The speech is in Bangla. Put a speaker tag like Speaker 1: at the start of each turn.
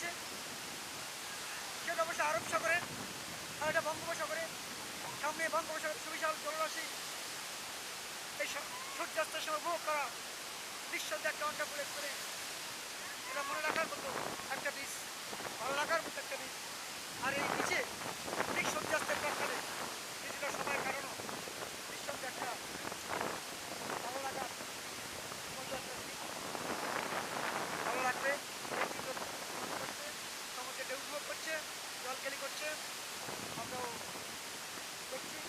Speaker 1: আছে, সেটা অবশ্য আরব সাগরে, আর এটা বঙ্গোপসাগরে। সামনে বঙ্গোপসাগরের সুবিশাল জলরাশি, এই সূর্যাস্তের সময় উপভোগ করা দৃশ্য একটা ওয়ান্ডারফুল এক্সপিরিয়েন্স। এটা মনে রাখার মতো একটা বীজ, ভালো লাগার মতো একটা বীজ। আর এই নিচে ঠিক সূর্যাস্তের প্রাকালে কিছুটা সময় কাটানো নিঃসন্দেহে একটা ভালো লাগার মতো একটা জিনিস। ভালো লাগবে, করছে, সমুদ্রে ঢেউ উপভোগ করছে, জল খেলি করছে, আমরাও দেখছি।